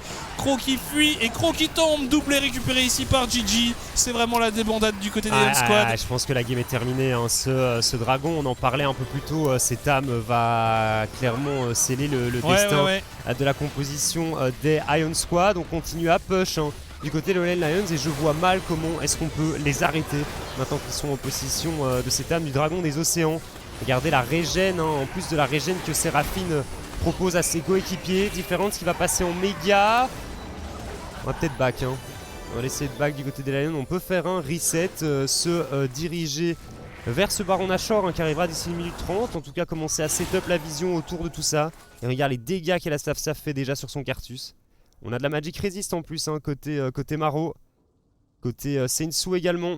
qui fuit et Crow qui tombe. Doublé récupéré ici par Gigi. C'est vraiment la débandade du côté des Lion Squad. Je pense que la game est terminée. Hein. Ce dragon, on en parlait un peu plus tôt. Cette âme va clairement sceller le destin de la composition des Iron Squad. On continue à push. Hein. Du côté de Lowland Lions et je vois mal comment est-ce qu'on peut les arrêter maintenant qu'ils sont en possession de cette âme du dragon des océans. Regardez la régène, hein, en plus de la régène que Seraphine propose à ses coéquipiers. Différence qui va passer en méga. On va peut-être back, hein. On va laisser de back du côté des Lions. On peut faire un reset, se diriger vers ce Baron Nashor hein, qui arrivera d'ici 1 minute 30. En tout cas commencer à setup la vision autour de tout ça. Et regarde les dégâts qu'elle a Saf fait déjà sur son Cartus. On a de la Magic Resist en plus, hein, côté Maro. Côté Seinsu également.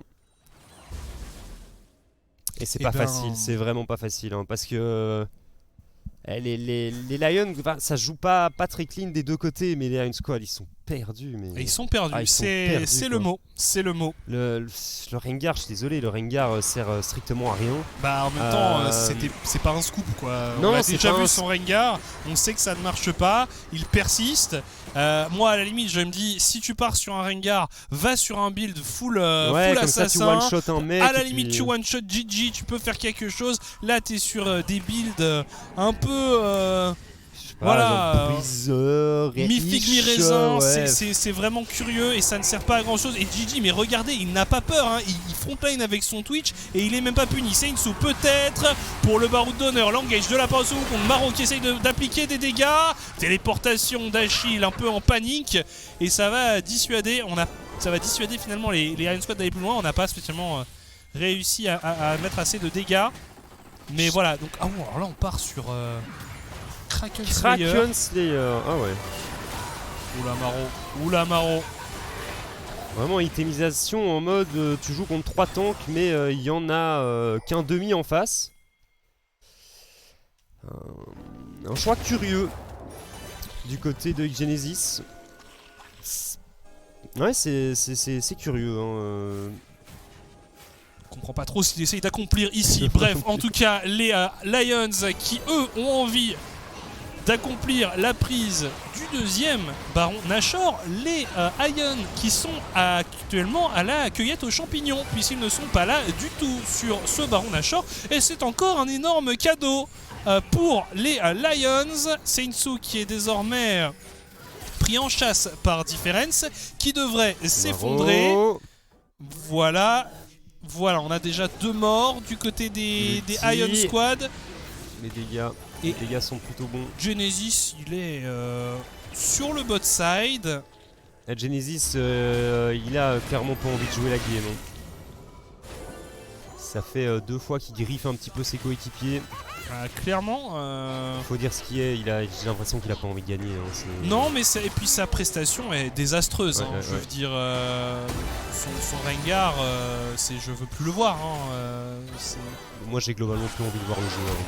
Et c'est pas facile, c'est vraiment pas facile. Hein, parce que les Lions, ça joue pas très clean des deux côtés. Mais les Lions Squad, ils sont perdus. Mais... Ils sont perdus, c'est le mot. C'est le mot. Le Rengar, je suis désolé, le Rengar sert strictement à rien. Bah en même temps, c'est pas un scoop quoi. Non, on a déjà vu son Rengar, on sait que ça ne marche pas, il persiste. Moi à la limite, je me dis, si tu pars sur un Rengar, va sur un build full assassin. Ça, tu one-shot un mec. À la limite, tu one-shot GG, tu peux faire quelque chose. Là, t'es sur des builds un peu... voilà, briseur, mi-figue, mi-raisin, c'est vraiment curieux et ça ne sert pas à grand chose. Et Gigi, mais regardez, il n'a pas peur, hein. il frontline avec son Twitch et il est même pas puni. Seinsu peut-être pour le baroud d'honneur, l'engage de la part contre Maro qui essaye d'appliquer des dégâts. Téléportation d'Achille un peu en panique et ça va dissuader, finalement les Iron Squad d'aller plus loin. On n'a pas spécialement réussi à mettre assez de dégâts. Mais voilà, donc alors là on part sur... Kraken Slayer. Ah ouais. Oula Maro. Vraiment itemisation en mode tu joues contre 3 tanks mais il y en a qu'un demi en face. Un choix curieux du côté de Genesis. Ouais c'est curieux hein. Je comprends pas trop ce qu'il essaye d'accomplir ici. Bref, en tout cas les Lions qui eux ont envie d'accomplir la prise du deuxième Baron Nashor, les Ion qui sont actuellement à la cueillette aux champignons puisqu'ils ne sont pas là du tout sur ce Baron Nashor et c'est encore un énorme cadeau pour les Lions. Seinsu qui est désormais pris en chasse par Difference qui devrait s'effondrer. Voilà, on a déjà 2 morts du côté des Ion Squad. Les dégâts sont plutôt bons. Genesis, il est sur le bot side. Genesis, il a clairement pas envie de jouer la game. Hein. Ça fait 2 fois qu'il griffe un petit peu ses coéquipiers. Clairement. Faut dire ce qui est, j'ai l'impression qu'il a pas envie de gagner. Hein, non, mais et puis sa prestation est désastreuse. Je veux dire, son Rengar, je veux plus le voir. Hein, moi, j'ai globalement plus envie de voir le jeu. Hein.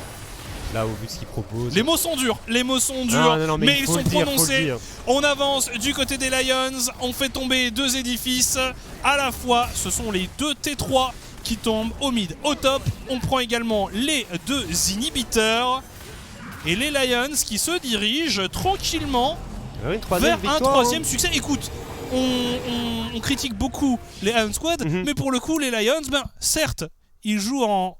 Là, au vu de ce qu'il propose. Les mots sont durs, mais ils sont prononcés. On avance du côté des Lions, on fait tomber 2 édifices. À la fois, ce sont les 2 T3 qui tombent au mid. Au top, on prend également les 2 inhibiteurs. Et les Lions qui se dirigent tranquillement vers un 3e succès. Écoute, on critique beaucoup les Iron Squad, mais pour le coup, les Lions, certes, ils jouent en...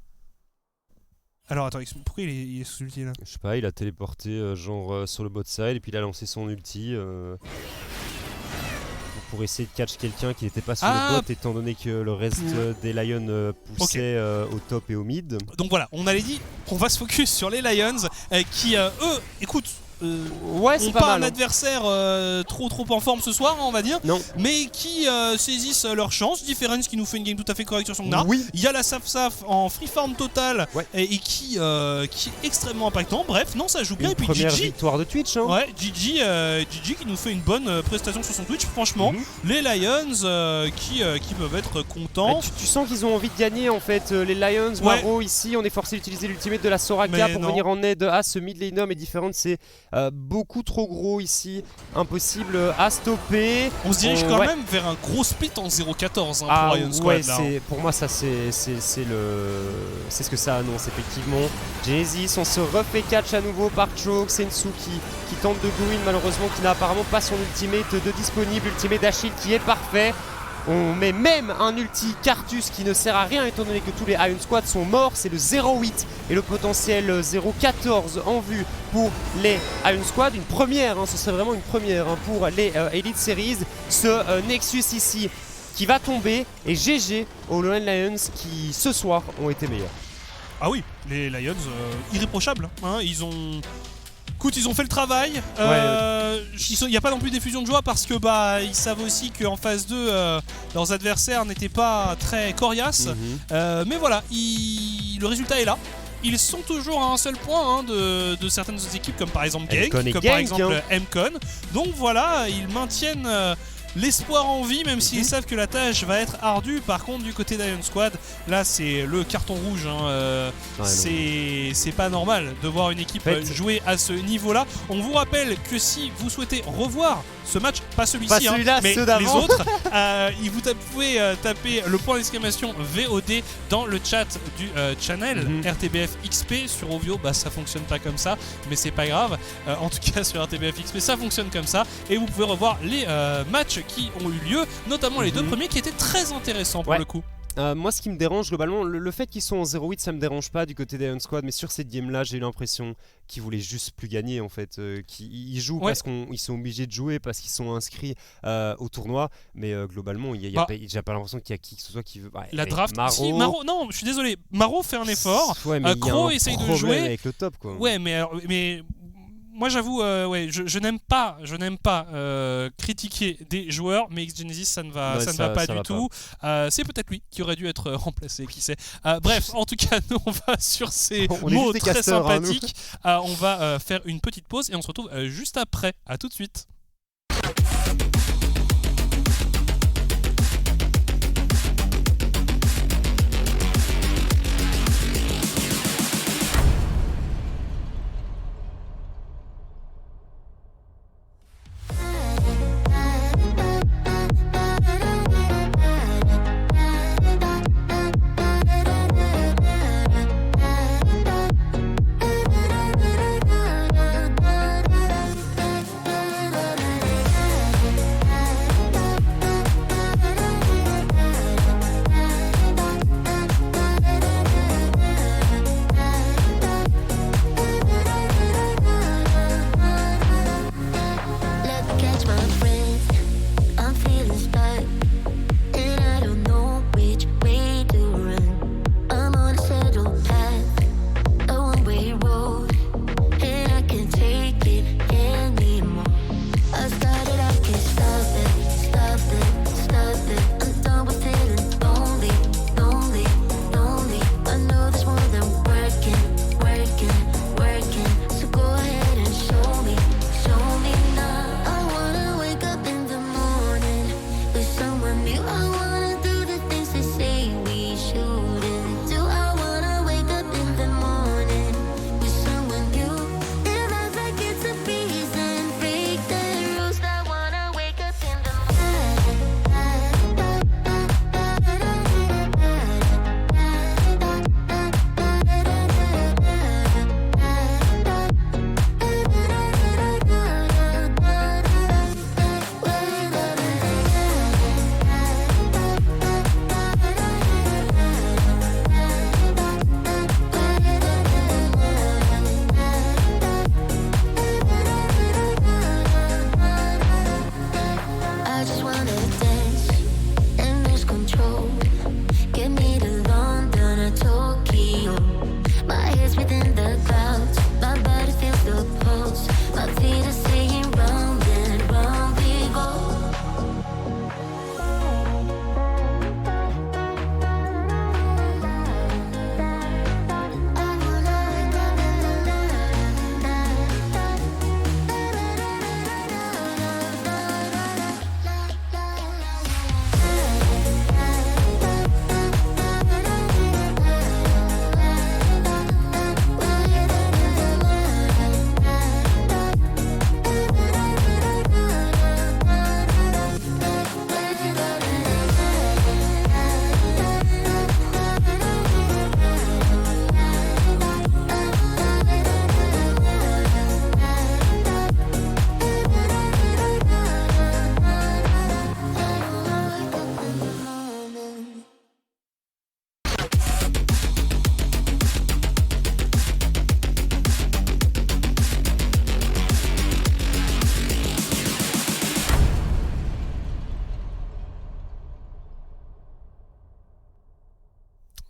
Alors attends, pourquoi il est sous ulti là? Je sais pas, il a téléporté sur le bot side et puis il a lancé son ulti pour essayer de catch quelqu'un qui n'était pas sur le bot étant donné que le reste des Lions poussait au top et au mid. Donc voilà, on avait dit qu'on va se focus sur les Lions qui eux, écoute, c'est pas mal, un adversaire trop en forme ce soir, on va dire, mais qui saisissent leur chance. Difference qui nous fait une game tout à fait correcte sur son Gnar. Il y a la Saf en free farm total et qui est extrêmement impactant. Bref, non, ça joue bien. Et puis première Gigi, victoire de Twitch. Hein. Ouais, Gigi qui nous fait une bonne prestation sur son Twitch. Franchement, les Lions qui peuvent être contents. Tu sens qu'ils ont envie de gagner en fait. Les Lions, Maro ici, on est forcé d'utiliser l'ultimate de la Soraka pour venir en aide à ce mid laner, mais Difference c'est beaucoup trop gros ici, impossible à stopper. On se dirige quand même vers un gros split en 0-14 pour Ion Squad. Là, pour moi ça c'est ce que ça annonce effectivement. Genesis, on se refait catch à nouveau par Choke, Sensu qui tente de go in malheureusement, qui n'a apparemment pas son ultimate de disponible, ultimate d'Achille qui est parfait. On met même un ulti Cartus qui ne sert à rien étant donné que tous les Ion Squad sont morts. C'est le 0-8 et le potentiel 0-14 en vue pour les Ion Squad. Une première, ce serait vraiment une première pour les Elite Series. Ce Nexus ici qui va tomber et GG aux Lowland Lions qui ce soir ont été meilleurs. Ah oui, les Lions irréprochables. Ils ont... Écoute, ils ont fait le travail. Il n'y a pas non plus d'effusion de joie parce que ils savent aussi qu'en phase 2, leurs adversaires n'étaient pas très coriaces. Mais voilà, le résultat est là. Ils sont toujours à un seul point de certaines autres équipes, comme par exemple Genk, comme par exemple MCon. Donc voilà, ils maintiennent l'espoir en vie, même s'ils savent que la tâche va être ardue. Par contre, du côté d'Ion Squad, là c'est le carton rouge. C'est pas normal de voir une équipe jouer à ce niveau-là. On vous rappelle que si vous souhaitez revoir ce match, pas celui-ci, mais les autres, vous pouvez taper le point d'exclamation VOD dans le chat du channel RTBF XP. Sur Ovio, ça fonctionne pas comme ça, mais c'est pas grave. En tout cas, sur RTBF XP, ça fonctionne comme ça. Et vous pouvez revoir les matchs qui ont eu lieu, notamment les deux premiers qui étaient très intéressants pour le coup. Moi ce qui me dérange globalement, le fait qu'ils sont en 0-8 ça me dérange pas du côté d'Ion Squad, mais sur cette game là j'ai eu l'impression qu'ils voulaient juste plus gagner en fait, qu'ils jouent parce qu'ils sont obligés de jouer, parce qu'ils sont inscrits au tournoi, mais globalement j'ai pas l'impression qu'il y a qui que ce soit qui veut... la draft, Maro, non je suis désolé, Maro fait un effort, Crow essaye de jouer avec le top quoi. Mais moi j'avoue, je n'aime pas critiquer des joueurs, mais XGenesis ça ne va pas du tout. C'est peut-être lui qui aurait dû être remplacé, qui sait. Bref, en tout cas, nous on va sur ces mots très sympathiques. On va faire une petite pause et on se retrouve juste après. À tout de suite.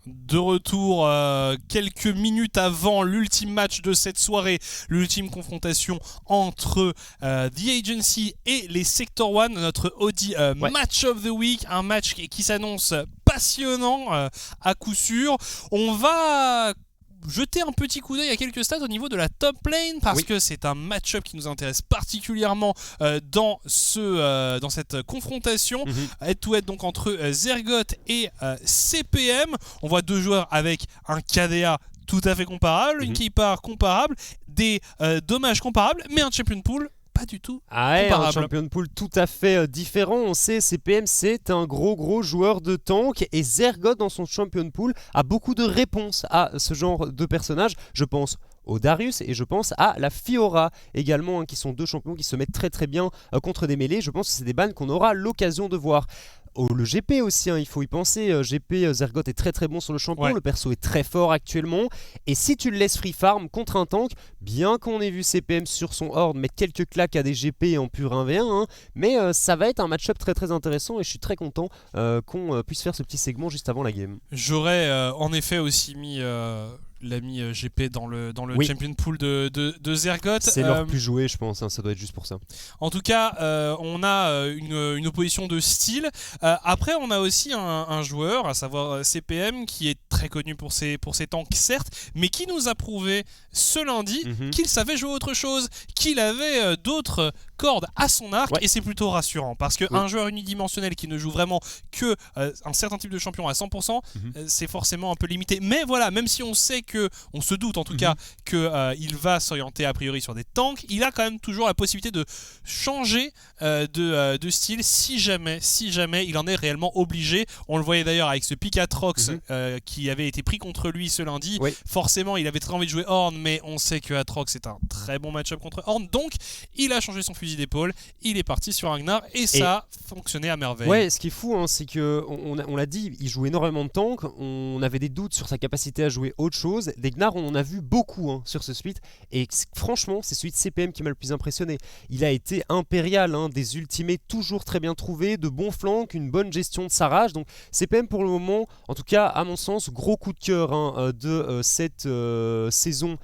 De retour quelques minutes avant l'ultime match de cette soirée, l'ultime confrontation entre The Agency et les Sector 1, notre Audi Match of the Week, un match qui s'annonce passionnant à coup sûr. On va jeter un petit coup d'œil à quelques stats au niveau de la top lane parce que c'est un match-up qui nous intéresse particulièrement dans cette confrontation head-to-head donc entre Zergoth et CPM. On voit deux joueurs avec un KDA tout à fait comparable, une keeper comparable, des dommages comparables, mais un champion pool pas du tout comparable. Un champion pool tout à fait différent. On sait, CPM c'est un gros joueur de tank et Zergoth dans son champion pool a beaucoup de réponses à ce genre de personnage. Je pense au Darius et je pense à la Fiora également, qui sont deux champions qui se mettent très bien contre des mêlées. Je pense que c'est des bans qu'on aura l'occasion de voir. Le GP aussi, il faut y penser. GP, Zergoth est très bon sur le champion, le perso est très fort actuellement. Et si tu le laisses free farm contre un tank, bien qu'on ait vu CPM sur son horde mettre quelques claques à des GP en pur 1v1, mais ça va être un match-up très intéressant et je suis très content qu'on puisse faire ce petit segment juste avant la game. J'aurais en effet aussi mis l'ami GP dans le champion pool de Zergoth. C'est leur plus joué, je pense, ça doit être juste pour ça. En tout cas, on a une opposition de style. Après, on a aussi un joueur, à savoir CPM, qui est très connu pour ses tanks, certes, mais qui nous a prouvé ce lundi qu'il savait jouer autre chose, qu'il avait d'autres cordes à son arc, et c'est plutôt rassurant, parce qu'un joueur unidimensionnel qui ne joue vraiment que un certain type de champion à 100%, c'est forcément un peu limité. Mais voilà, même si on sait on se doute en tout cas qu'il va s'orienter a priori sur des tanks, il a quand même toujours la possibilité de changer de style si jamais il en est réellement obligé. On le voyait d'ailleurs avec ce pick Atrox qui avait été pris contre lui ce lundi. Forcément il avait très envie de jouer Horn, mais on sait que Atrox est un très bon match-up contre Horn, donc il a changé son fusil d'épaule, il est parti sur Ragnar et ça a fonctionné à merveille. Ouais, ce qui est fou, c'est que on l'a dit, il joue énormément de tanks, on avait des doutes sur sa capacité à jouer autre chose. Des Gnar, on en a vu beaucoup sur ce split et franchement c'est celui de CPM qui m'a le plus impressionné. Il a été impérial, des ultimates toujours très bien trouvés, de bons flanks, une bonne gestion de sa rage. Donc CPM pour le moment, en tout cas à mon sens, gros coup de cœur de cette saison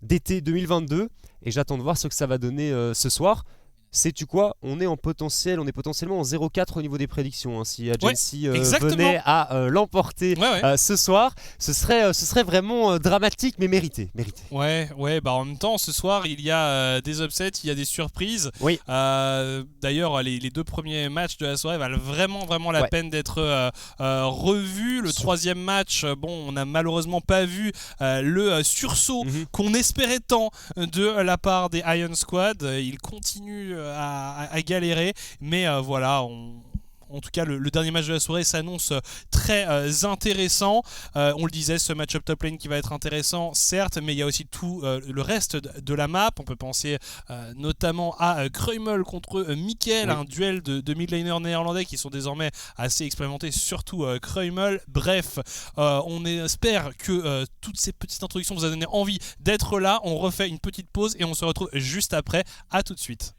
d'été 2022 et j'attends de voir ce que ça va donner ce soir. Sais-tu quoi, on est potentiellement en 0-4 au niveau des prédictions. Si Agency venait à l'emporter ce soir, ce serait vraiment dramatique mais mérité. Ouais, en même temps ce soir il y a des upsets, il y a des surprises. D'ailleurs les deux premiers matchs de la soirée valent vraiment la peine d'être revus. Le troisième match, on n'a malheureusement pas vu le sursaut qu'on espérait tant de la part des Iron Squad. Il continue à galérer, mais voilà, en tout cas le dernier match de la soirée s'annonce très intéressant. On le disait, ce match-up top lane qui va être intéressant, certes, mais il y a aussi tout le reste de la map. On peut penser notamment à Kruimel contre Mikkel, un duel de mid-laners néerlandais qui sont désormais assez expérimentés, surtout Kruimel. Bref, on espère que toutes ces petites introductions vous a donné envie d'être là. On refait une petite pause et on se retrouve juste après. À tout de suite.